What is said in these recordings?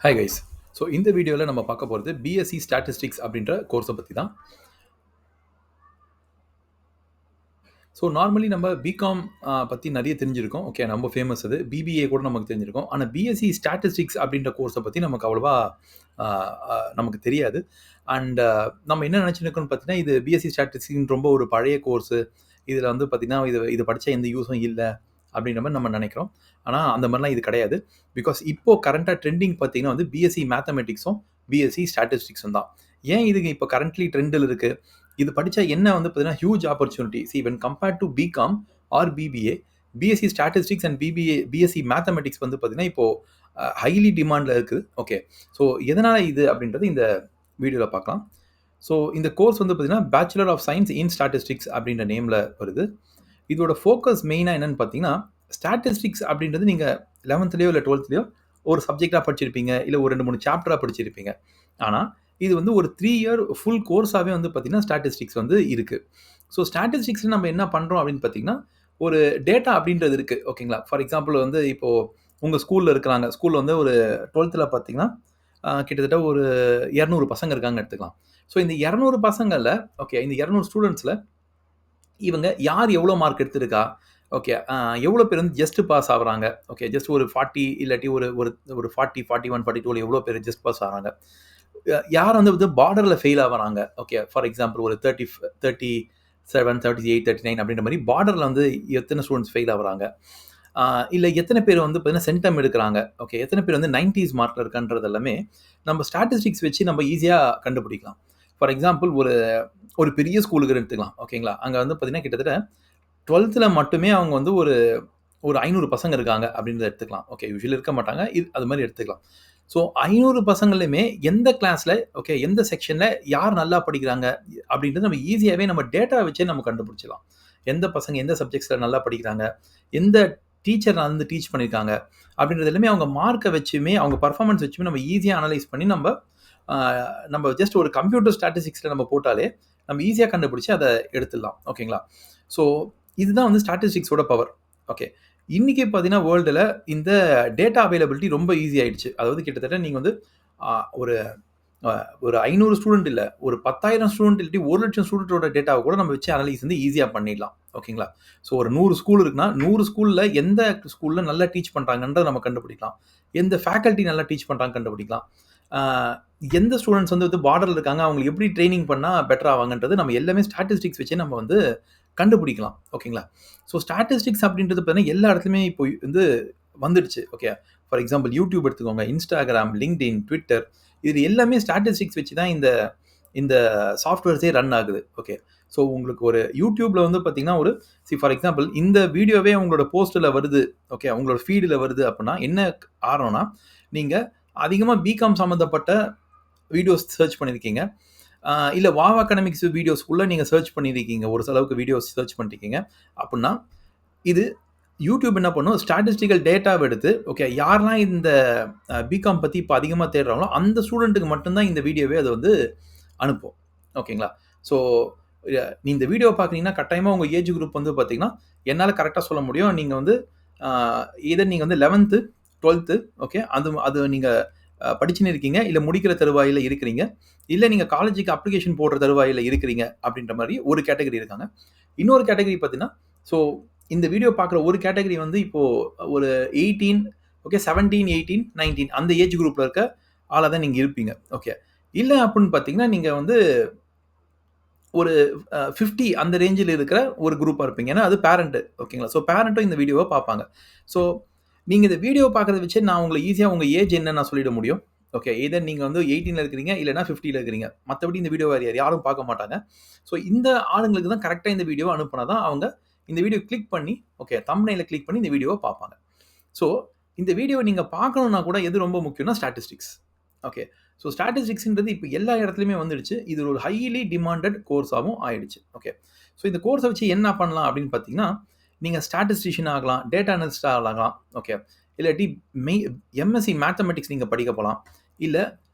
Hi guys. So இந்த வீடியோவில் நம்ம பார்க்க போகிறது பிஎஸ்சி ஸ்டாட்டிஸ்டிக்ஸ் அப்படின்ற கோர்ஸை பற்றி தான். ஸோ நார்மலி நம்ம பிகாம் பற்றி நிறைய தெரிஞ்சிருக்கோம். ஓகே, நம்ம ஃபேமஸ் அது. பிபிஏ கூட நமக்கு தெரிஞ்சிருக்கோம். ஆனால் பிஎஸ்சி ஸ்டாட்டிஸ்டிக்ஸ் அப்படின்ற கோர்ஸை பற்றி நமக்கு அவ்வளோவா நமக்கு தெரியாது. அண்ட் நம்ம என்ன நினச்சிருக்கோம்னு பார்த்தீங்கன்னா, இது பிஎஸ்சி ஸ்டாட்டிஸ்டிக்ஸ் ரொம்ப ஒரு பழைய கோர்ஸு. இதில் வந்து பார்த்தீங்கன்னா, இது படித்தா எந்த யூஸும் இல்லை அப்படின்ற மாதிரி நம்ம நினைக்கிறோம். ஆனால் அந்த மாதிரிலாம் இது கிடையாது. பிகாஸ் இப்போது கரண்ட்டாக ட்ரெண்டிங் பார்த்தீங்கன்னா வந்து பிஎஸ்சி மேத்தமெட்டிக்ஸும் பிஎஸ்சி ஸ்டாட்டிஸ்டிக்ஸும் தான். ஏன் இதுக்கு இப்போ கரண்ட்லி ட்ரெண்டில் இருக்குது? இது படித்தா என்ன வந்து பார்த்தீங்கன்னா huge opportunity. When compared to BCom or BBA, BSc statistics and BSc mathematics வந்து பார்த்தீங்கன்னா இப்போது ஹைலி டிமாண்டில் இருக்குது. ஓகே, ஸோ எதனால் இது அப்படின்றது இந்த வீடியோவில் பார்க்கலாம். ஸோ இந்த கோர்ஸ் வந்து பார்த்தீங்கன்னா bachelor of science in statistics அப்படின்ற நேமில் வருது. இதோட ஃபோக்கஸ் மெயினாக என்னென்னு பார்த்தீங்கன்னா, ஸ்டாட்டிஸ்டிக்ஸ் அப்படின்றது நீங்கள் 11லேயோ இல்லை 12லேயோ ஒரு சப்ஜெக்டாக படிச்சிருப்பீங்க, இல்லை ஒரு 2-3 சாப்டராக படிச்சிருப்பீங்க. ஆனால் இது வந்து ஒரு 3 இயர் ஃபுல் கோர்ஸாகவே வந்து பார்த்தீங்கன்னா ஸ்டாட்டிஸ்டிக்ஸ் வந்து இருக்குது. ஸோ ஸ்டாட்டிஸ்டிக்ஸில் நம்ம என்ன பண்ணுறோம் அப்படின்னு பார்த்தீங்கன்னா, ஒரு டேட்டா அப்படின்றது இருக்குது. ஓகேங்களா? ஃபார் எக்ஸாம்பிள் வந்து இப்போது உங்கள் ஸ்கூலில் இருக்கிறாங்க. ஸ்கூலில் வந்து ஒரு 12த்தில் பார்த்தீங்கன்னா கிட்டத்தட்ட ஒரு 200 பசங்க இருக்காங்கன்னு எடுத்துக்கலாம். ஸோ இந்த 200 பசங்களில் ஓகே, இந்த 200 ஸ்டூடெண்ட்ஸில் இவங்க யார் எவ்வளோ மார்க் எடுத்திருக்கா, ஓகே, எவ்வளோ பேர் வந்து ஜஸ்ட் பாஸ் ஆகுறாங்க, ஓகே, ஜஸ்ட் ஒரு 40 இல்லாட்டி ஒரு ஒரு ஒரு 40, 41, 42 எவ்வளோ பேர் ஜஸ்ட் பாஸ் ஆகிறாங்க, யார் வந்து பார்டரில் ஃபெயில் ஆகிறாங்க. ஓகே, ஃபார் எக்ஸாம்பிள் ஒரு 37, 38, 39 அப்படின்ற மாதிரி பார்டரில் வந்து எத்தனை ஸ்டூடெண்ட்ஸ் ஃபெயில் ஆகுறாங்க, இல்லை எத்தனை பேர் வந்து பார்த்தீங்கன்னா சென்டம் எடுக்கிறாங்க, ஓகே, எத்தனை பேர் வந்து 90s மார்க்கில் இருக்கான்றது எல்லாமே நம்ம ஸ்டாட்டிஸ்டிக்ஸ் வச்சு நம்ம ஈஸியாக கண்டுபிடிக்கலாம். ஃபார் எக்ஸாம்பிள் ஒரு பெரிய ஸ்கூலுக்கு எடுத்துக்கலாம். ஓகேங்களா? அங்கே வந்து பார்த்தீங்கன்னா கிட்டத்தட்ட 12த்தில் மட்டுமே அவங்க வந்து ஒரு 500 பசங்க இருக்காங்க அப்படின்றத எடுத்துக்கலாம். ஓகே, யூசுவலி இருக்க மாட்டாங்க. அது மாதிரி எடுத்துக்கலாம். ஸோ 500 பசங்களையுமே எந்த கிளாஸில், ஓகே, எந்த செக்ஷனில் யார் நல்லா படிக்கிறாங்க அப்படின்றது நம்ம ஈஸியாகவே நம்ம டேட்டா வச்சே நம்ம கண்டுபிடிச்சிடலாம். எந்த பசங்க எந்த சப்ஜெக்ட்ஸில் நல்லா படிக்கிறாங்க, எந்த டீச்சர் வந்து டீச் பண்ணியிருக்காங்க அப்படின்றது எல்லாமே அவங்க மார்க்கை வச்சுமே, அவங்க பர்ஃபார்மன்ஸ் வச்சுமே நம்ம ஈஸியாக அனலைஸ் பண்ணி நம்ம ஜஸ்ட் ஒரு கம்ப்யூட்டர் ஸ்டாட்டிஸ்டிக்ஸில் நம்ம போட்டாலே நம்ம ஈஸியாக கண்டுபிடிச்சி அதை எடுத்துடலாம். ஓகேங்களா? ஸோ இதுதான் வந்து ஸ்டாட்டிஸ்டிக்ஸோட பவர். ஓகே, இன்றைக்கி பார்த்தீங்கன்னா வேர்ல்டில் இந்த டேட்டா அவைலபிலிட்டி ரொம்ப ஈஸி ஆகிடுச்சு. அதாவது கிட்டத்தட்ட நீங்கள் வந்து ஒரு ஒரு 500 ஸ்டூடெண்ட் இல்லை, ஒரு 10,000 ஸ்டூடெண்ட் இல்லாட்டி 1,00,000 ஸ்டூடெண்ட்டோட டேட்டாவை கூட நம்ம வச்சு அனலைஸ் வந்து ஈஸியாக பண்ணிடலாம். ஓகேங்களா? ஸோ ஒரு 100 ஸ்கூல் இருக்குன்னா 100 ஸ்கூலில் எந்த ஸ்கூலில் நல்லா டீச் பண்ணுறாங்கன்றதை நம்ம கண்டுபிடிக்கலாம். எந்த ஃபேக்கல்ட்டி நல்லா டீச் பண்ணுறாங்க கண்டுபிடிக்கலாம். எந்த ஸ்டூடெண்ட்ஸ் வந்து பார்டரில் இருக்காங்க, அவங்களுக்கு எப்படி ட்ரைனிங் பண்ணால் பெட்டர் ஆவாங்கன்றது நம்ம எல்லாமே ஸ்டாட்டிஸ்டிக்ஸ் வச்சே நம்ம வந்து கண்டுபிடிக்கலாம். ஓகேங்களா? ஸோ ஸ்டாட்டிஸ்டிக்ஸ் அப்படின்றது பார்த்தீங்கன்னா எல்லா இடத்துலையுமே இப்போ வந்து வந்துடுச்சு. ஓகே, ஃபார் எக்ஸாம்பிள் யூடியூப் எடுத்துக்கோங்க, இன்ஸ்டாகிராம், லிங்க்டின், ட்விட்டர், இது எல்லாமே ஸ்டாட்டிஸ்டிக்ஸ் வச்சு தான் இந்த சாஃப்ட்வேர்ஸே ரன் ஆகுது. ஓகே, ஸோ உங்களுக்கு ஒரு யூடியூப்பில் வந்து பார்த்தீங்கன்னா ஃபார் எக்ஸாம்பிள் இந்த வீடியோவே உங்களோட போஸ்ட்டில் வருது, ஓகே, உங்களோட ஃபீடில் வருது அப்படின்னா என்ன காரணம்னா, நீங்கள் அதிகமாக பிகாம் சம்மந்தப்பட்ட வீடியோஸ் சர்ச் பண்ணியிருக்கீங்க, இல்லை வாவ் அகாடமிக்ஸ் வீடியோஸ்க்குள்ளே நீங்கள் சர்ச் பண்ணியிருக்கீங்க, ஒரு சிலவுக்கு வீடியோஸ் சர்ச் பண்ணியிருக்கீங்க அப்படின்னா, இது யூடியூப் என்ன பண்ணும், ஸ்டாட்டிஸ்டிக்கல் டேட்டாவை எடுத்து, ஓகே, யாரெல்லாம் இந்த பிகாம் பற்றி இப்போ அதிகமாக தேடுறாங்களோ அந்த ஸ்டூடெண்ட்டுக்கு மட்டும்தான் இந்த வீடியோவே அதை வந்து அனுப்பும். ஓகேங்களா? ஸோ நீ இந்த வீடியோ பார்க்குறீங்கன்னா கட்டாயமாக உங்கள் ஏஜ் குரூப் வந்து பார்த்தீங்கன்னா என்னால் கரெக்டாக சொல்ல முடியும். நீங்கள் வந்து இதர் நீங்கள் வந்து 11th 12th, ஓகே, அது நீங்கள் படிச்சுன்னு இருக்கீங்க, இல்லை முடிக்கிற தருவாயில் இருக்கிறீங்க, இல்லை நீங்கள் காலேஜுக்கு அப்ளிகேஷன் போடுற தருவாயில் இருக்கிறீங்க அப்படின்ற மாதிரி ஒரு கேட்டகரி இருக்காங்க. இன்னொரு கேட்டகரி பார்த்தீங்கன்னா, ஸோ இந்த வீடியோ பார்க்குற ஒரு கேட்டகரி வந்து இப்போது ஒரு 18, ஓகே, 17, 18, 19 அந்த ஏஜ் குரூப்பில் இருக்க ஆளாக தான் நீங்கள் இருப்பீங்க. ஓகே, இல்லை அப்படின்னு பார்த்தீங்கன்னா நீங்கள் வந்து ஒரு 50 அந்த ரேஞ்சில் இருக்கிற ஒரு குரூப்பாக இருப்பீங்க. ஏன்னா அது பேரண்ட்டு. ஓகேங்களா? ஸோ பேரண்ட்டும் இந்த வீடியோவை பார்ப்பாங்க. ஸோ நீங்கள் இந்த வீடியோ பார்க்குறத வச்சு நான் உங்களை ஈஸியாக உங்கள் ஏஜ் என்னன்னு நான் சொல்லிட முடியும். ஓகே, இதர் நீங்கள் வந்து 18ல் இருக்கிறீங்க, இல்லைனா 50ல் இருக்கிறீங்க. மற்றபடி இந்த வீடியோ வேறு யாரும் பார்க்க மாட்டாங்க. ஸோ இந்த ஆளுங்களுக்கு தான் கரெக்டாக இந்த வீடியோவை அனுப்புனா தான் அவங்க இந்த வீடியோ கிளிக் பண்ணி, ஓகே, தம்ப்நெயிலை கிளிக் பண்ணி இந்த வீடியோவை பார்ப்பாங்க. ஸோ இந்த வீடியோவை நீங்கள் பார்க்கணுன்னா கூட எது ரொம்ப முக்கியம்னா ஸ்டாட்டிஸ்டிக்ஸ். ஓகே, ஸோ ஸ்டாட்டிஸ்டிக்ஸ்ன்றது இப்போ எல்லா இடத்துலையுமே வந்துடுச்சு. இது ஒரு ஹைலி டிமாண்டட் கோர்ஸாகவும் ஆயிடுச்சு. ஓகே, ஸோ இந்த கோர்ஸை வச்சு என்ன பண்ணலாம் அப்படின்னு பார்த்தீங்கன்னா, நீங்கள் ஸ்டாட்டிஸ்டிஷியன் ஆகலாம், டேட்டா அனலிஸ்ட் ஆகலாம், ஓகே, இல்லாட்டி எம்எஸ்சி மேத்தமெட்டிக்ஸ் நீங்கள் படிக்க போகலாம், இல்லை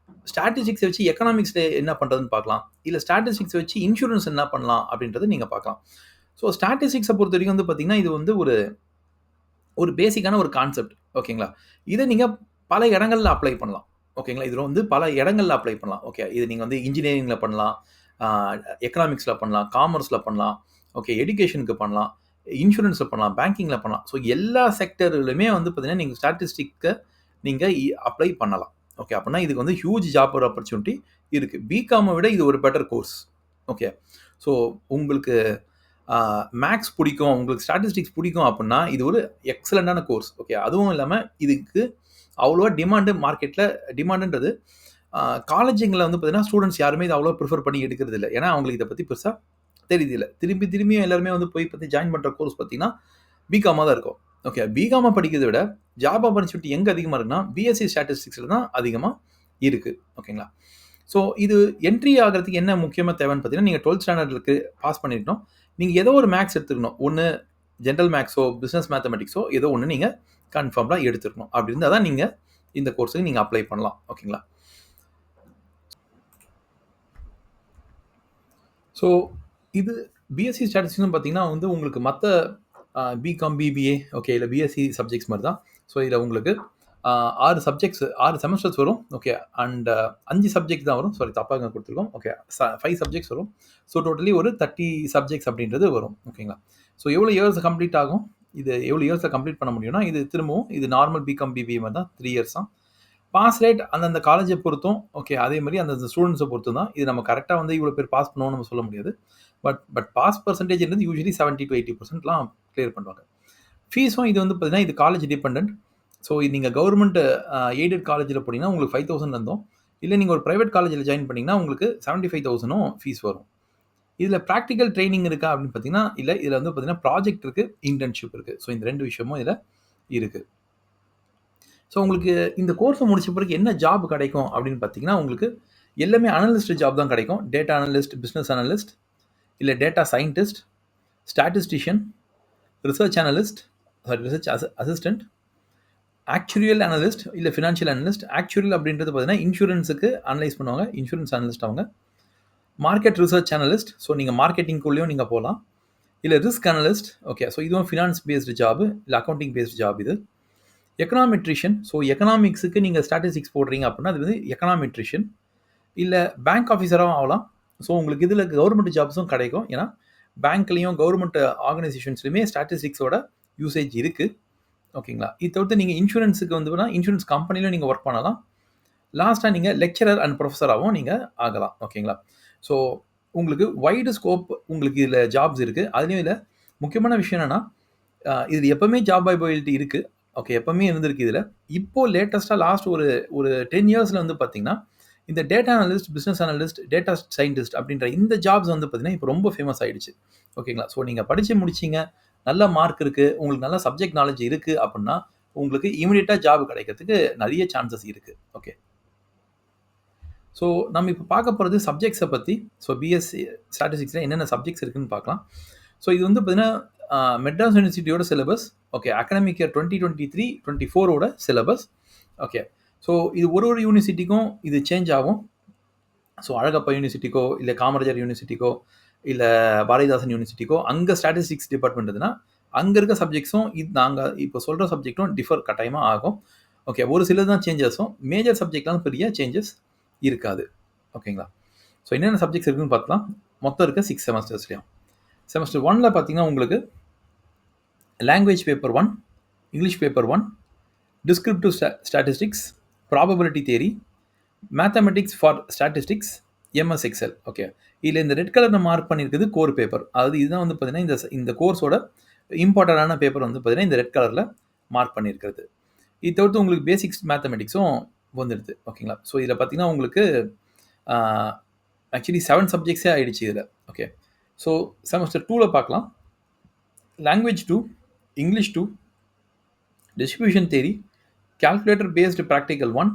ஸ்டாட்டிஸ்டிக்ஸை வச்சு எக்கனாமிக்ஸில் என்ன பண்ணுறதுன்னு பார்க்கலாம், இல்லை ஸ்டாட்டிஸ்டிக்ஸை வச்சு இன்சூரன்ஸ் என்ன பண்ணலாம் அப்படின்றத நீங்கள் பார்க்கலாம். ஸோ ஸ்டாட்டிஸ்டிக்ஸை பொறுத்த வரைக்கும் வந்து பார்த்தீங்கன்னா இது வந்து ஒரு பேசிக்கான ஒரு கான்செப்ட். ஓகேங்களா? இதை நீங்கள் பல இடங்களில் அப்ளை பண்ணலாம். ஓகேங்களா? இதில வந்து பல இடங்கள்ல அப்ளை பண்ணலாம். ஓகே. இது நீங்க வந்து இன்ஜினியரிங்ல பண்ணலாம், ஆ எக்கனாமிக்ஸ்ல பண்ணலாம், காமர்ஸ்ல பண்ணலாம், ஓகே எடுகேஷனுக்கு பண்ணலாம், இன்சூரன்ஸ்ல பண்ணலாம், பேங்கிங்ல பண்ணலாம். ஸோ எல்லா செக்டர்லயுமே வந்து பார்த்தீங்கன்னா, நீங்க ஸ்டாட்டிஸ்டிக்க நீங்க அப்ளை பண்ணலாம். ஓகே. அப்பன்னா இதுக்கு வந்து ஹியூஜ் ஜாப் ஆப்பர்ச்சுனிட்டி இருக்கு. பிகாம விட இது ஒரு பெட்டர் கோர்ஸ். ஓகே. ஸோ உங்களுக்கு மேத்ஸ் பிடிக்கும், உங்களுக்கு ஸ்டாட்டிஸ்டிக்ஸ் பிடிக்கும் அப்புட்னா, இது ஒரு எக்ஸலன்ட்டான கோர்ஸ். ஓகே. அதுவும் இல்லாம இதுக்கு அவ்வளவா மார்க்கெட்ல டிமாண்டுன்றது காலேஜுங்கள்ல வந்து பார்த்தீங்கன்னா, ஸ்டூடண்ட்ஸ் யாருமே இத அவ்வளவா ப்ரிஃபர் பண்ணி எடுக்கிறதில்ல. ஏன்னா, அவங்களுக்கு இத பத்தி பெருசா தெரியுதில்ல. திரும்பியும் எல்லாருமே வந்து போய் பத்தி ஜாயின் பண்ற கோர்ஸ் பார்த்தீங்கன்னா, பிகாமா தான் இருக்கும். ஓகே. பிகாமா படிக்கிறத விட ஜாப் ஆப்பர்ச்சுனிட்டி எங்க அதிகமா இருக்குன்னா, பிஎஸ்சி ஸ்டாட்டிஸ்டிக்ஸ்ல தான் அதிகமா இருக்கு. ஓகேங்களா? ஸோ இது என்ட்ரி ஆகுறதுக்கு என்ன முக்கியமா தேவைன்னு பார்த்தீங்கன்னா, நீங்க 12த் ஸ்டாண்டர்ட்க்கு பாஸ் பண்ணியிருக்கணும். நீங்க ஏதோ ஒரு மேத்ஸ் எடுத்துக்கணும். ஒண்ணு ஜெனரல் மேத்ஸோ, பிசினஸ் மேத்தமேட்டிக்ஸோ ஏதோ ஒண்ணு நீங்க கன்ஃபார்ம்டா எடுத்துக்கணும். அப்படி இருந்தா தான் நீங்க இந்த கோர்ஸ்க்கு நீங்க அப்ளை பண்ணலாம். ஓகேங்களா? ஸோ இது பிஎஸ்சி ஸ்டாட்டிஸ்டிக்ஸ்னு பார்த்தீங்கன்னா வந்து உங்களுக்கு மத்த பிகாம், பிபிஏ ஓகே இல்ல பிஎஸ்சி சப்ஜெக்ட்ஸ் மாரி தான். ஸோ இதில உங்களுக்கு 6 சப்ஜெக்ட்ஸ் 6 செமஸ்டர்ஸ் வரும். ஓகே. அண்ட் 5 சப்ஜெக்ட் தான் வரும். சாரி தப்பா இங்க குடுத்துருக்கோம். ஓகே. 5 சப்ஜெக்ட்ஸ் வரும். ஸோ டோட்டலி ஒரு 30 சப்ஜெக்ட்ஸ் அப்படின்றது வரும். ஓகேங்களா? ஸோ எவ்வளோ இயர்ஸ் கம்ப்ளீட் ஆகும்? இது எவ்வளோ இயர்ஸ்ல கம்ப்ளீட் பண்ண முடியும்னா, இது திரும்பவும் இது நார்மல் பிகாம், பிபிஏ மாரி தான் 3 இயர்ஸ் தான். பாஸ் ரேட் அந்தந்த காலேஜ பொறுத்தும், ஓகே அதே மாரி அந்தந்த ஸ்டூடண்ட்ஸ பொறுத்தும் தான். இது நம்ம கரெக்ட்டா வந்து இவ்வளோ பேர் பாஸ் பண்ணுவோம்னு நம்ம சொல்ல முடியாது. பட் பாஸ் பெர்சன்டேஜ்ன்றது யூசுவலி 70 to 80%லாம் கிளியர் பண்ணுவாங்க. ஃபீஸும் இது வந்து பார்த்தீங்கன்னா, இது காலேஜ் டிபெண்டன்ட். ஸோ நீங்க கவர்மெண்ட் எய்டட் காலேஜ்ல போனீங்கன்னா, உங்களுக்கு 5000 இருந்தும், இல்ல நீங்க ஒரு பிரைவேட் காலேஜ்ல ஜாயின் பண்ணீங்கன்னா, உங்களுக்கு 75,000ம் ஃபீஸ் வரும். இதுல பிராக்டிகல் ட்ரெய்னிங் இருக்கா அப்படின்னு பார்த்தீங்கன்னா, இல்ல. இதுல வந்து பார்த்தீங்கன்னா, ப்ராஜெக்ட் இருக்கு, இன்டர்ன்ஷிப் இருக்கு. ஸோ இந்த 2 விஷயமும் இதுல இருக்கு. ஸோ உங்களுக்கு இந்த கோர்ஸ முடிச்ச பிறகு என்ன ஜாப் கிடைக்கும் அப்படின்னு பார்த்தீங்கன்னா, உங்களுக்கு எல்லாமே அனலிஸ்ட் ஜாப் தான் கிடைக்கும். டேட்டா அனலிஸ்ட், பிசினஸ் அனலிஸ்ட், இல்ல data scientist, statistician, research analyst, research assistant, actuarial analyst, இல்ல ஃபினான்ஷியல் அனலிஸ்ட். ஆக்சுரியல் அப்படின்றது பார்த்தீங்கன்னா, இன்சூரன்ஸுக்கு அனலைஸ் பண்ணுவாங்க. இன்சூரன்ஸ் அனலிஸ்ட் அவங்க. Market research analyst. ஸோ நீங்க மார்க்கெட்டிங்குள்ளயும் நீங்க போலாம். இல்ல ரிஸ்க் அனலிஸ்ட். ஓகே. ஸோ இதுவும் ஃபினான்ஸ் பேஸ்டு ஜாப், இல்ல அக்கவுண்டிங் பேஸ்டு ஜாப் இது. எக்கனாமெட்ரிஷியன். ஸோ எக்கனாமிக்ஸுக்கு நீங்க ஸ்டாட்டிஸ்டிக்ஸ் போடுறீங்க அப்படின்னா, அது வந்து எக்கனாமெட்ரிஷியன். இல்ல பேங்க் ஆஃபீஸராவும் ஆகலாம். ஸோ உங்களுக்கு இதில கவர்மெண்ட் ஜாப்ஸும் கிடைக்கும். ஏன்னா, பேங்க்லயும் கவர்மெண்ட் ஆர்கனைசேஷன்ஸ்லயுமே ஸ்டாட்டிஸ்டிக்ஸோட யூசேஜ் இருக்கு. ஓகேங்களா? இது தவிர்த்து நீங்க இன்சூரன்ஸுக்கு வந்து இன்சூரன்ஸ் கம்பெனிலும் நீங்க ஒர்க் பண்ணலாம். லாஸ்ட்டா நீங்க லெக்சரர் அண்ட் புரொஃபஸராவும் நீங்க ஆகலாம். ஓகேங்களா? ஸோ உங்களுக்கு வைடு ஸ்கோப் உங்களுக்கு இதில ஜாப்ஸ் இருக்கு. அதுலயும் இதில முக்கியமான விஷயம் என்னன்னா, இதில எப்பவுமே ஜாப் அவைலபிலிட்டி இருக்கு. ஓகே. எப்பவுமே இருந்திருக்கு இதில. இப்போ லேட்டஸ்ட்டா லாஸ்ட் ஒரு ஒரு 10 இயர்ஸ்ல வந்து பார்த்தீங்கன்னா, இந்த data analyst, business analyst, data scientist அப்படின்ற இந்த ஜாப்ஸ் வந்து பார்த்தீங்கன்னா, இப்போ ரொம்ப ஃபேமஸ் ஆயிடுச்சு. ஓகேங்களா? ஸோ நீங்க படிச்சு முடிச்சீங்க, நல்ல மார்க் இருக்கு, உங்களுக்கு நல்ல சப்ஜெக்ட் நாலேட்ஜ் இருக்கு அப்படின்னா, உங்களுக்கு இமிடியேட்டா ஜாப் கிடைக்கிறதுக்கு நெறைய சான்சஸ் இருக்கு. ஓகே. ஸோ நம்ம இப்ப பார்க்க போறது சப்ஜெக்ட்ஸ பத்தி. ஸோ பிஎஸ்சி ஸ்டாட்டிஸ்டிக்ஸ்ல என்னென்ன சப்ஜெக்ட்ஸ் இருக்குன்னு பார்க்கலாம். ஸோ இது வந்து பார்த்தீங்கன்னா, மெட்ராஸ் யூனிவர்சிட்டியோட சிலபஸ். ஓகே. அகாடமிக் இயர் 2023, 24 ஓட சிலபஸ். ஓகே. ஸோ இது ஒரு யூனிவர்சிட்டிக்கும் இது சேஞ்ச் ஆகும். ஸோ அழகப்பா யூனிவர்சிட்டிக்கோ, இல்ல காமராஜர் யூனிவர்சிட்டிக்கோ, இல்ல பாரதிதாசன் யூனிவர்சிட்டிக்கோ, அங்க ஸ்டாட்டிஸ்டிக்ஸ் டிபார்ட்மெண்ட் இருந்ததுன்னா, அங்க இருக்க சப்ஜெக்ட்ஸும் நாங்க இப்போ சொல்ற சப்ஜெக்ட்டும் டிஃபர் கட்டாயமா ஆகும். ஓகே. ஒரு சிலது தான் சேஞ்சஸும். மேஜர் சப்ஜெக்ட்லாம் பெரிய சேஞ்சஸ் இருக்காது. ஓகேங்களா? ஸோ என்னென்ன சப்ஜெக்ட்ஸ் இருக்குன்னு பார்க்கலாம். மொத்தம் இருக்க 6 செமஸ்டர்ஸ்லயும். செமஸ்டர் 1ல பார்த்தீங்கன்னா, உங்களுக்கு language paper 1, English paper 1, descriptive statistics, probability theory, mathematics for statistics, MS Excel. Okay. இதுல இந்த ரெட் கலர்ல மார்க் பண்ணியிருக்கிறது கோர் பேப்பர். அதாவது இதுதான் வந்து பார்த்தீங்கன்னா, இந்த கோர்ஸோட இம்பார்ட்டன்டான பேப்பர் வந்து பார்த்தீங்கன்னா, இந்த ரெட் கலர்ல மார்க் பண்ணியிருக்கிறது. இது தவிர்த்து உங்களுக்கு பேசிக்ஸ் மேத்தமெட்டிக்ஸும் வந்துடுது. ஓகேங்களா? ஸோ இதில பார்த்தீங்கன்னா, உங்களுக்கு ஆ ஆக்சுவலி 7 சப்ஜெக்ட்ஸே ஆயிடுச்சு இதில. ஓகே. ஸோ செமஸ்டர் 2ல பார்க்கலாம். Language 2, English 2, distribution theory, calculator based practical 1,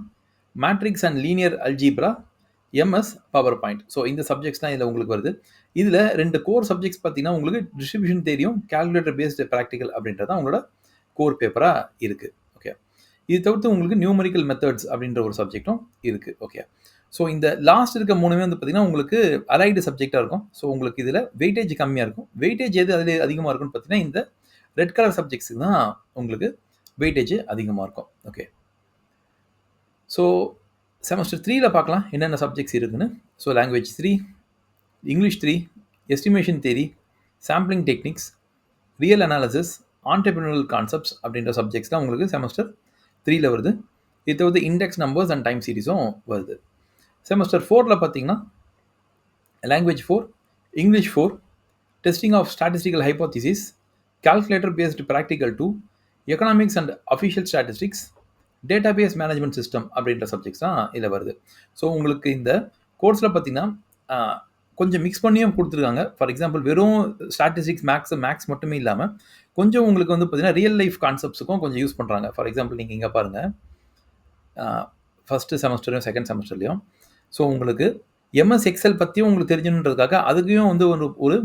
matrix and linear algebra, MS power point. So இந்த சப்ஜெக்ட்ஸ் தான் இதில் உங்களுக்கு வருது. இதில் 2 கோர் சப்ஜெக்ட்ஸ் பார்த்தீங்கன்னா, உங்களுக்கு டிஸ்ட்ரிபியூஷன் தியரியும் கால்குலேட்டர் பேஸ்டு பிராக்டிகல் அப்படின்றது தான் உங்களோட கோர் பேப்பரா இருக்கு. ஓகே. இது தவிர்த்து உங்களுக்கு நியூமெரிக்கல் மெத்தட்ஸ் அப்படின்ற ஒரு சப்ஜெக்ட்டும் இருக்கு. ஓகே. ஸோ இந்த லாஸ்ட் இருக்க 3மே வந்து பார்த்தீங்கன்னா, உங்களுக்கு அலைடு சப்ஜெக்ட்டா இருக்கும். ஸோ உங்களுக்கு இதில வெயிட்டேஜ் கம்மியா இருக்கும். வெயிட்டேஜ் எது அதில அதிகமா இருக்கும்னு பார்த்தீங்கன்னா, இந்த ரெட் கலர் சப்ஜெக்ட்ஸ்க்கு தான் உங்களுக்கு வெயிட்டேஜ் அதிகமா இருக்கும். ஓகே. ஸோ செமஸ்டர் 3ல பார்க்கலாம் என்னென்ன சப்ஜெக்ட்ஸ் இருக்குன்னு. So language 3, English 3, estimation theory, sampling techniques, real analysis, entrepreneurial concepts அப்படின்ற சப்ஜெக்ட்ஸ்லாம் உங்களுக்கு செமஸ்டர் 3ல வருது. இது தவிர்த்து இண்டெக்ஸ் நம்பர்ஸ் அண்ட் டைம் சீரிஸும் வருது. செமஸ்டர் 4ல பார்த்தீங்கன்னா language 4, English 4, testing of statistical hypothesis, calculator based practical 2, economics and official statistics, database management system அப்படின்ற சப்ஜெக்ட்ஸ் தான் இதில் வருது. ஸோ உங்களுக்கு இந்த கோர்ஸில் பார்த்தீங்கன்னா கொஞ்சம் மிக்ஸ் பண்ணியும் கொடுத்துருக்காங்க. ஃபார் எக்ஸாம்பிள் வெறும் ஸ்டாட்டிஸ்டிக்ஸ் மேக்ஸ் மட்டுமே இல்லாமல் கொஞ்சம் உங்களுக்கு வந்து பார்த்தீங்கன்னா ரியல் லைஃப் கான்செப்ட்ஸுக்கும் கொஞ்சம் யூஸ் பண்ணுறாங்க. ஃபார் எக்ஸாம்பிள் நீங்கள் இங்கே பாருங்கள், ஃபஸ்ட்டு செமஸ்டர்லையும் செகண்ட் செமஸ்டர்லையும் ஸோ உங்களுக்கு எம்எஸ் எக்ஸல் பற்றியும் உங்களுக்கு தெரிஞ்சுன்றதுக்காக அதுக்கும் வந்து ஒரு ஒரு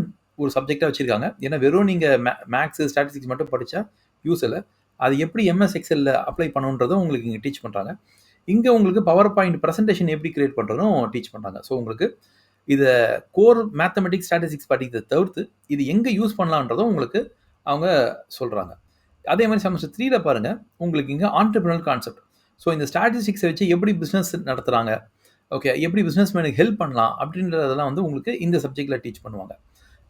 ஒரு சப்ஜெக்டாக வச்சுருக்காங்க. ஏன்னா வெறும் நீங்கள் மேக்ஸு ஸ்டாட்டிஸ்டிக்ஸ் மட்டும் படித்தா யூஸ் இல்லை. அது எப்படி எம்எஸ் எக்ஸலில் அப்ளை பண்ணுன்றதும் உங்களுக்கு இங்கே டீச் பண்ணுறாங்க. இங்கே உங்களுக்கு பவர் பாயிண்ட் ப்ரெசன்டேஷன் எப்படி கிரியேட் பண்ணுறதும் டீச் பண்ணுறாங்க. ஸோ உங்களுக்கு இதை கோர் மேத்தமெட்டிக்ஸ் ஸ்டாட்டிஸ்டிக்ஸ் படிக்கிறத தவிர்த்து இது எங்கே யூஸ் பண்ணலான்றதும் உங்களுக்கு அவங்க சொல்கிறாங்க. அதே மாதிரி செமஸ்டர் 3ல பாருங்கள், உங்களுக்கு இங்கே ஆண்டர்பிரினியரல் கான்செப்ட். ஸோ இந்த ஸ்டாட்டிஸ்டிக்ஸை வச்சு எப்படி பிஸ்னஸ் நடத்துகிறாங்க, ஓகே எப்படி பிஸ்னஸ்மேனுக்கு ஹெல்ப் பண்ணலாம் அப்படின்றதெல்லாம் வந்து உங்களுக்கு இந்த சப்ஜெக்டில் டீச் பண்ணுவாங்க.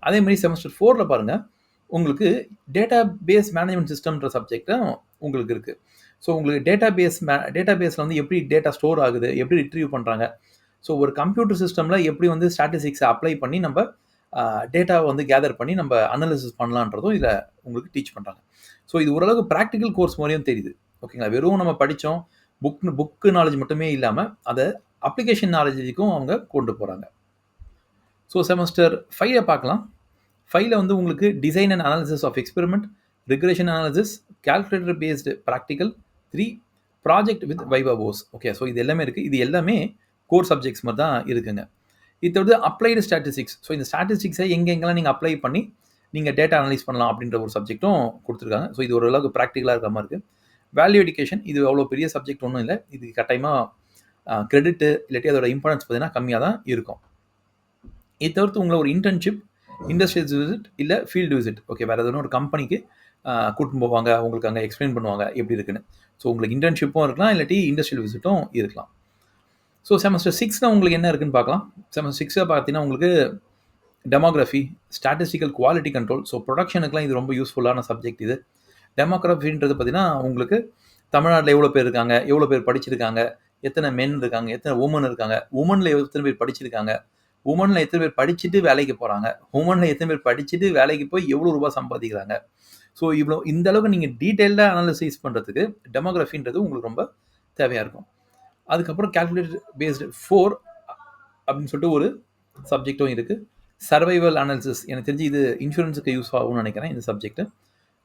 அதே மாதிரி செமஸ்டர் 4ல பாருங்கள், உங்களுக்கு டேட்டா பேஸ் மேனேஜ்மெண்ட் சிஸ்டம்ன்ற சப்ஜெக்டும் உங்களுக்கு இருக்குது. ஸோ உங்களுக்கு டேட்டா பேஸில் வந்து எப்படி டேட்டா ஸ்டோர் ஆகுது, எப்படி ரிட்ரீவ் பண்ணுறாங்க, ஸோ ஒரு கம்ப்யூட்டர் சிஸ்டமில் எப்படி வந்து ஸ்டாட்டிஸ்டிக்ஸை அப்ளை பண்ணி நம்ம டேட்டாவை வந்து கேதர் பண்ணி நம்ம அனாலிசிஸ் பண்ணலான்றதும் இதில் உங்களுக்கு டீச் பண்ணுறாங்க. ஸோ இது ஓரளவுக்கு ப்ராக்டிக்கல் கோர்ஸ் மாதிரியும் தெரியுது. ஓகேங்களா, வெறும் நம்ம படித்தோம் புக்கு நாலேஜ் மட்டுமே இல்லாமல் அதை அப்ளிகேஷன் நாலேஜுக்கும் அவங்க கொண்டு போகிறாங்க. ஸோ செமஸ்டர் 5 பார்க்கலாம். 5ல் வந்து உங்களுக்கு design and analysis of experiment, regression analysis, calculator based practical 3, project with viva voce. Okay, so இது எல்லாமே இருக்குது. இது எல்லாமே கோர் சப்ஜெக்ட்ஸ் மாதிரி தான் இருக்குங்க. இது வந்து அப்ளைடு ஸ்டாட்டிஸ்டிக்ஸ். ஸோ இந்த ஸ்டாட்டிஸ்டிக்ஸை எங்கெங்கெல்லாம் நீங்கள் அப்ளை பண்ணி நீங்கள் டேட்டா அனலைஸ் பண்ணலாம் அப்படின்ற ஒரு சப்ஜெக்ட்டும் கொடுத்துருக்காங்க. ஸோ இது ஓரளவுக்கு ப்ராக்டிக்கலாக இருக்கிற மாதிரி இருக்குது. வேல்யூ எடிகேஷன், இது அவ்வளோ பெரிய சப்ஜெக்ட் ஒன்றும் இல்லை. இது கட்டாயமாக கிரெடிட்டு இல்லாட்டி அதோட இம்பார்ட்டன்ஸ் பார்த்தீங்கன்னா கம்மியாக தான் இருக்கும். இது தவிர்த்து உங்களை ஒரு இன்டர்ன்ஷிப், இண்டஸ்ட்ரியல் விசிட் இல்லை ஃபீல்டு விசிட், ஓகே வேறு எதுவும் ஒரு கம்பெனிக்கு கூட்டின்னு போவாங்க, உங்களுக்கு அங்கே எக்ஸ்பிளைன் பண்ணுவாங்க எப்படி இருக்குன்னு. ஸோ உங்களுக்கு இன்டர்ன்ஷிப்பும் இருக்கலாம், இல்லாட்டி இண்டஸ்ட்ரியல் விசிட்டும் இருக்கலாம். ஸோ செமஸ்டர் 6ல் உங்களுக்கு என்ன இருக்குன்னு பார்க்கலாம். செமஸ்டர் 6ல் பார்த்தீங்கன்னா உங்களுக்கு demography, statistical quality control. So ப்ரொடக்ஷனுக்குலாம் இது ரொம்ப யூஸ்ஃபுல்லான சப்ஜெக்ட். இது டெமோகிராஃபின்றது பார்த்தீங்கன்னா உங்களுக்கு தமிழ்நாட்டில் எவ்வளோ பேர் இருக்காங்க, எவ்வளோ பேர் படிச்சிருக்காங்க, எத்தனை மென் இருக்காங்க, எத்தனை உமன் இருக்காங்க, உமனில் எத்தனை பேர் படிச்சிருக்காங்க, உமனில் எத்தனை பேர் படிச்சுட்டு வேலைக்கு போகிறாங்க, உமனில் எத்தனை பேர் படிச்சுட்டு வேலைக்கு போய் எவ்வளோ ரூபா சம்பாதிக்கிறாங்க. ஸோ இவ்வளோ இந்த அளவுக்கு நீங்கள் டீட்டெயிலாக அனாலிசிஸ் பண்ணுறதுக்கு டெமோகிராஃபின்றது உங்களுக்கு ரொம்ப தேவையாக இருக்கும். அதுக்கப்புறம் கால்குலேட்டர் பேஸ்டு 4 அப்படின்னு சொல்லிட்டு ஒரு சப்ஜெக்டும் இருக்குது. சர்வைவல் அனாலிசிஸ், எனக்கு தெரிஞ்சு இது இன்சூரன்ஸுக்கு யூஸ் ஆகும்னு நினைக்கிறேன் இந்த சப்ஜெக்ட்டு.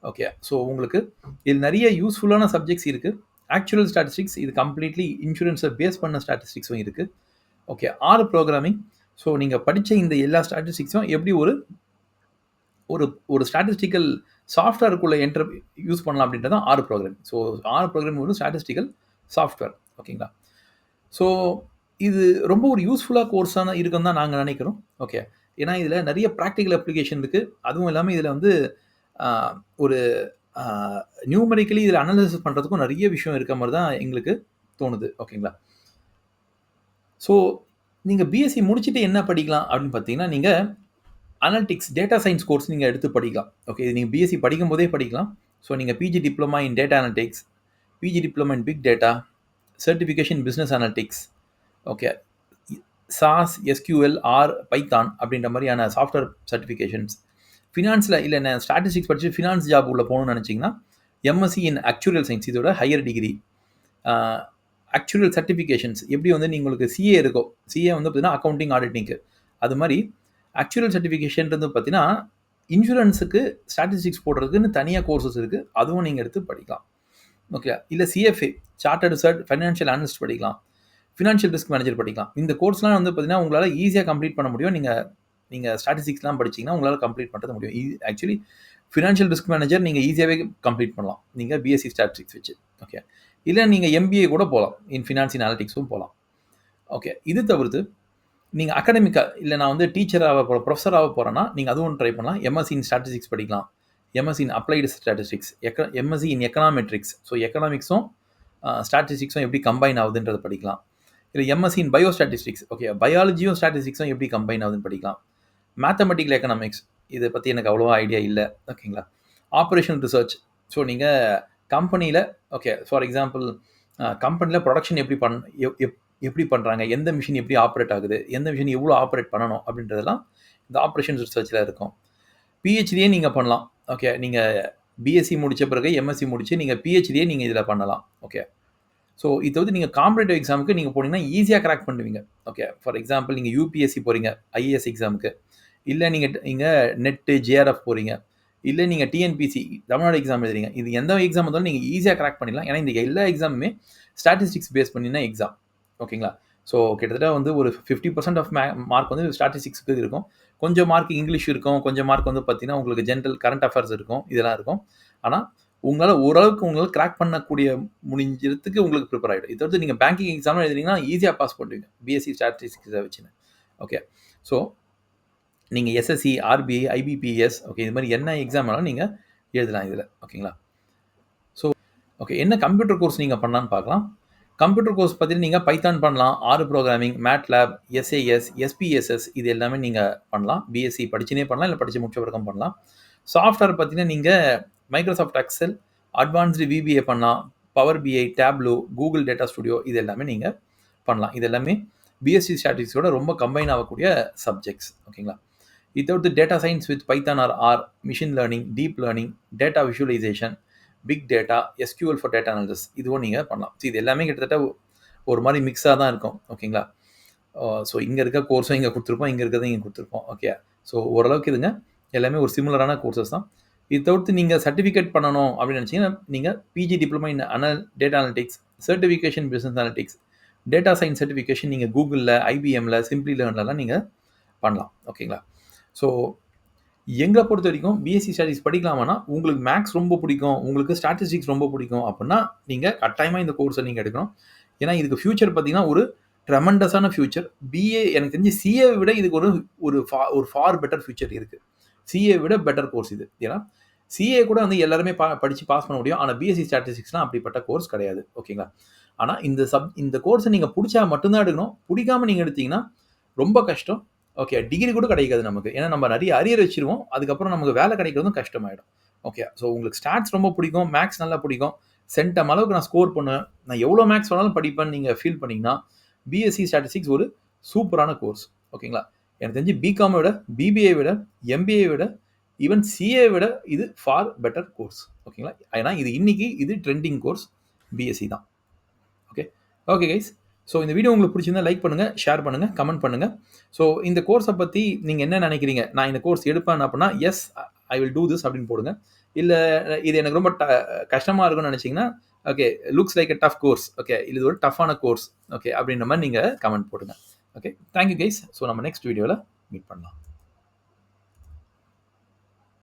ஓகே, ஸோ உங்களுக்கு இதில் நிறைய யூஸ்ஃபுல்லான சப்ஜெக்ட்ஸ் இருக்குது. ஆக்சுவல் ஸ்டாட்டிஸ்டிக்ஸ், இது கம்ப்ளீட்லி இன்சூரன்ஸை பேஸ் பண்ண ஸ்டாட்டிஸ்டிக்ஸும் இருக்குது. Okay, 6 programming. ஸோ நீங்கள் படித்த இந்த எல்லா ஸ்டாட்டிஸ்டிக்ஸும் எப்படி ஒரு ஒரு ஒரு ஸ்டாட்டிஸ்டிக்கல் சாஃப்ட்வேருக்குள்ளே யூஸ் பண்ணலாம் அப்படின்றது தான் 6 ப்ரோக்ராமிங். ஸோ 6 ப்ரோக்ராமிங் வந்து ஸ்டாட்டிஸ்டிக்கல் சாஃப்ட்வேர். ஓகேங்களா, ஸோ இது ரொம்ப ஒரு யூஸ்ஃபுல்லாக கோர்ஸான இருக்குன்னு தான் நாங்கள் நினைக்கிறோம். ஓகே, ஏன்னா இதில் நிறைய ப்ராக்டிக்கல் அப்ளிகேஷன் இருக்குது. அதுவும் இல்லாமல் இதில் வந்து ஒரு நியூமெரிக்கலி இதில் அனாலிசிஸ் பண்ணுறதுக்கும் நிறைய விஷயம் இருக்க மாதிரி தான் எங்களுக்கு தோணுது. ஓகேங்களா, ஸோ நீங்கள் பிஎஸ்சி முடிச்சுட்டு என்ன படிக்கலாம் அப்படின்னு பார்த்தீங்கன்னா, நீங்கள் அனாலிட்டிக்ஸ் டேட்டா சயின்ஸ் கோர்ஸ் நீங்கள் எடுத்து படிக்கலாம். ஓகே, இது நீங்கள் பிஎஸ்சி படிக்கும் போதே படிக்கலாம். ஸோ நீங்கள் PG diploma in data analytics, PG diploma in big data, certification business analytics, okay SAS, SQL, R, Python அப்படின்ற மாதிரியான சாஃப்ட்வேர் சர்டிஃபிகேஷன்ஸ். ஃபினான்ஸில் இல்லை நான் ஸ்டாட்டிஸ்டிக்ஸ் படித்து ஃபினான்ஸ் ஜாப் உள்ள போகணும்னு நினச்சிங்கன்னா எம்எஸ்சி இன் ஆக்சுவல் சயின்ஸ், இதோட ஹையர் டிகிரி. ஆக்சுவல் சர்டிஃபிகேஷன்ஸ் எப்படி வந்து உங்களுக்கு சிஏ இருக்கோ, சிஏ வந்து பார்த்தீங்கன்னா அக்கௌண்டிங் ஆடிட்டிங்க்கு, அது மாதிரி ஆக்சுவல் சர்டிஃபிகேஷன்றது பார்த்தீங்கன்னா இன்சூரன்ஸுக்கு ஸ்டாட்டிஸ்டிக்ஸ் போடுறதுக்குன்னு தனியாக கோர்சஸ் இருக்குது, அதுவும் நீங்கள் எடுத்து படிக்கலாம். ஓகே, இல்லை சிஎஃப்ஏ சார்ட்டர்டு ஃபைனான்ஷியல் அனலிஸ்ட் படிக்கலாம், ஃபினான்ஷியல் ரிஸ்க் மேனேஜர் படிக்கலாம். இந்த கோர்ஸ்லாம் வந்து பார்த்தீங்கன்னா உங்களால் ஈஸியாக கம்ப்ளீட் பண்ண முடியும். நீங்கள் ஸ்டாட்டிஸ்டிக்ஸ்லாம் படிச்சிங்கன்னா உங்களால் கம்ப்ளீட் பண்ணுறது முடியும். ஆக்சுவலி ஃபினான்ஷியல் ரிஸ்க் மேனேஜர் நீங்கள் ஈஸியாகவே கம்ப்ளீட் பண்ணலாம் நீங்கள் பிஎஸ்சி ஸ்டாட்டிஸ்டிக்ஸ் வச்சு. ஓகே, இல்லை நீங்கள் எம்பிஏ கூட போகலாம், இன் ஃபினான்ஸ் அனாலிட்டிக்ஸும் போகலாம். ஓகே, இது தவிர்த்து நீங்கள் அகாடமிக்காக இல்லை நான் வந்து டீச்சராக ப்ரொஃபஸராக போகிறேன்னா நீங்கள் அதுவும் ட்ரை பண்ணலாம். எம்எஸ்சி இன் ஸ்டாட்டிஸ்டிக்ஸ் படிக்கலாம், MSc in applied statistics, MSc in econometrics. So எக்கனாமிக்ஸும் ஸ்டாட்டிஸ்டிக்ஸும் எப்படி கம்பைன் ஆகுதுன்றதை படிக்கலாம். இல்லை MSc in biostatistics. Okay, பயாலஜியும் ஸ்டாட்டிஸ்டிக்ஸும் எப்படி கம்பைன் ஆகுதுன்னு படிக்கலாம். மேத்தமெட்டிக்கல் எக்கனாமிக்ஸ் இதை பற்றி எனக்கு அவ்வளோவா ஐடியா இல்லை. ஓகேங்களா. Operation research. ஸோ நீங்கள் கம்பெனியில் ஓகே ஃபார் எக்ஸாம்பிள் கம்பெனியில் ப்ரொடக்ஷன் எப்படி பண்ணுறாங்க, எந்த மிஷின் எப்படி ஆப்ரேட் ஆகுது, எந்த மிஷின் எவ்வளோ ஆப்ரேட் பண்ணணும் அப்படின்றதெல்லாம் இந்த ஆப்ரேஷன் ரிசர்ச்சில் இருக்கும். பிஹெச்டியே நீங்கள் பண்ணலாம். ஓகே, நீங்கள் பிஎஸ்சி முடித்த பிறகு எம்எஸ்சி முடித்து நீங்கள் பிஹெச்டியே நீங்கள் இதில் பண்ணலாம். ஓகே, ஸோ இதை வந்து நீங்கள் காம்படேட்டிவ் எக்ஸாமுக்கு நீங்கள் போனீங்கன்னா ஈஸியாக கிராக் பண்ணுவீங்க. ஓகே, ஃபார் எக்ஸாம்பிள் நீங்கள் யூபிஎஸ்சி போகிறீங்க ஐஏஎஸ் எக்ஸாமுக்கு, இல்லை நீங்கள் நெட்டு ஜேஆர்எஃப் போகிறீங்க, இல்லை நீங்கள் டிஎன்பிசி தமிழ்நாடு எக்ஸாம் எழுதுறீங்க. இது எந்த எக்ஸாம் இருந்தாலும் நீங்கள் ஈஸியாக கிராக் பண்ணிடலாம். ஏன்னா இந்த எல்லா எக்ஸாமுமே ஸ்டாட்டிஸ்டிக்ஸ் பேஸ் பண்ணினா எக்ஸாம். ஓகேங்களா. ஸோ கிட்டத்தட்ட வந்து ஒரு 50% ஆஃப் மார்க் வந்து ஸ்டாட்டிஸ்டிக்ஸுக்கு இருக்கும். கொஞ்சம் மார்க் இங்கிலீஷ் இருக்கும், கொஞ்சம் மார்க் வந்து பார்த்தீங்கன்னா உங்களுக்கு ஜென்ரல் கரண்ட் அஃபேர்ஸ் இருக்கும், இதெல்லாம் இருக்கும். ஆனால் உங்களால் ஓரளவுக்கு கிராக் பண்ணக்கூடிய முடிஞ்சதுக்கு உங்களுக்கு ப்ரிப்பேர் ஆகிடும். இதை வந்து நீங்கள் பேங்கிங் எக்ஸாம் எழுதுனீங்கன்னா ஈஸியாக பாஸ் பண்ணுவீங்க பிஎஸ்சி ஸ்டாட்டிஸ்டிக்ஸை வச்சுன்னு. ஓகே, ஸோ நீங்கள் எஸ்எஸ்சி, ஆர்பிஐ, ஐபிபிஎஸ் ஓகே இது மாதிரி என்ன எக்ஸாம் வேணாலும் நீங்கள் எழுதலாம் இதில். ஓகேங்களா. ஸோ ஓகே, என்ன கம்ப்யூட்டர் கோர்ஸ் நீங்கள் பண்ணலான்னு பார்க்கலாம். கம்ப்யூட்டர் கோர்ஸ் பார்த்தீங்கன்னா நீங்கள் பைத்தான் பண்ணலாம், R programming, MATLAB, SAS, SPSS இது எல்லாமே நீங்கள் பண்ணலாம். பிஎஸ்சி படிச்சுனே பண்ணலாம், இல்லை படித்து முடிச்ச பிறகும் பண்ணலாம். சாஃப்ட்வேர் பார்த்தீங்கன்னா நீங்கள் மைக்ரோசாஃப்ட் எக்ஸல், அட்வான்ஸ்டு விபிஏ பண்ணலாம், பவர் பிஐ, டேப்லோ, கூகுள் டேட்டா ஸ்டுடியோ இது எல்லாமே நீங்கள் பண்ணலாம். இது எல்லாமே பிஎஸ்சி ஸ்டாட்டிஸ்டிக்ஸோட ரொம்ப கம்பைன் ஆகக்கூடிய சப்ஜெக்ட்ஸ். ஓகேங்களா. இது தவிர்த்து data science with Python or machine learning, deep learning, data visualisation, big data, SQL for data analysis இதுவும் நீங்கள் பண்ணலாம். ஸோ இது எல்லாமே கிட்டத்தட்ட ஒரு மாதிரி மிக்ஸாக தான் இருக்கும். ஓகேங்களா. ஸோ இங்கே இருக்க கோர்ஸும் இங்கே கொடுத்துருப்போம், இங்கே இருக்கிறதும் இங்கே கொடுத்துருப்போம். ஓகே, ஸோ ஓரளவுக்கு இதுங்க எல்லாமே ஒரு சிமிலரான கோர்சஸ் தான். இது தவிர்த்து நீங்கள் சர்டிஃபிகேட் பண்ணணும் அப்படின்னு நினச்சிங்கன்னா நீங்கள் PG diploma in data analytics, certification business analytics, data science certification நீங்கள் கூகுளில், ஐபிஎம்மில், சிம்பிளி லேர்ன்லலாம் நீங்கள் பண்ணலாம். ஓகேங்களா. ஸோ எங்களை பொறுத்த வரைக்கும் பிஎஸ்சி ஸ்டாட்டிஸ்டிக்ஸ் படிக்கலாமான்னா உங்களுக்கு மேக்ஸ் ரொம்ப பிடிக்கும், உங்களுக்கு ஸ்டாட்டிஸ்டிக்ஸ் ரொம்ப பிடிக்கும் அப்படின்னா நீங்கள் கட்டாயமாக இந்த கோர்ஸை நீங்கள் எடுக்கணும். ஏன்னா இதுக்கு ஃபியூச்சர் பார்த்தீங்கன்னா ஒரு ட்ரெமண்டஸான ஃபியூச்சர். பிஏ எனக்கு தெரிஞ்சு சிஏ விட இதுக்கு ஒரு ஃபார் பெட்டர் ஃபியூச்சர் இருக்குது. சிஏ விட பெட்டர் கோர்ஸ் இது. ஏன்னா சிஏ கூட வந்து எல்லாருமே படித்து பாஸ் பண்ண முடியும். ஆனால் பிஎஸ்சி ஸ்டாட்டிஸ்டிக்ஸ்லாம் அப்படிப்பட்ட கோர்ஸ் கிடையாது. ஓகேங்களா. ஆனால் இந்த கோர்ஸை நீங்கள் பிடிச்சா மட்டும்தான் எடுக்கணும். பிடிக்காமல் நீங்கள் எடுத்தீங்கன்னா ரொம்ப கஷ்டம். ஓகே, டிகிரி கூட கிடைக்காது நமக்கு. ஏன்னா நம்ம நிறைய அரியர் வச்சிருவோம், அதுக்கப்புறம் நமக்கு வேலை கிடைக்கிறதும் கஷ்டமாயிடும். ஓகே, ஸோ உங்களுக்கு ஸ்டாட்ஸ் ரொம்ப பிடிக்கும், மேக்ஸ் நல்லா பிடிக்கும், சென்டம் அளவுக்கு நான் ஸ்கோர் பண்ணுவேன், நான் எவ்வளோ மேக்ஸ் வேணாலும் படிப்பேன்னு நீங்கள் ஃபீல் பண்ணிங்கன்னா பிஎஸ்சி ஸ்டாட்டிஸ்டிக்ஸ் ஒரு சூப்பரான கோர்ஸ். ஓகேங்களா. எனக்கு தெரிஞ்சு பிகாமை விட, பிபிஏ விட, எம்பிஏ விட, ஈவன் சிஏ விட இது ஃபார் பெட்டர் கோர்ஸ். ஓகேங்களா. ஏன்னா இது ட்ரெண்டிங் கோர்ஸ் பிஎஸ்சி தான். Okay okay guys. ஸோ இந்த வீடியோ உங்களுக்கு பிடிச்சிருந்தா லைக் பண்ணுங்கள், ஷேர் பண்ணுங்கள், கமெண்ட் பண்ணுங்கள். ஸோ இந்த கோர்ஸை பற்றி நீங்கள் என்ன நினைக்கிறீங்க, நான் இந்த கோர்ஸ் எடுப்பேன் அப்படின்னா yes I will do this அப்படின்னு போடுங்க. இல்லை இது எனக்கு ரொம்ப கஷ்டமாக இருக்கும்னு நினச்சிங்கன்னா okay looks like a tough course, okay இது ஒரு டஃப்பான கோர்ஸ் ஓகே அப்படின்ற மாதிரி நீங்கள் கமெண்ட் போடுங்க. Okay, thank you guys. ஸோ நம்ம நெக்ஸ்ட் வீடியோவில் மீட் பண்ணலாம்.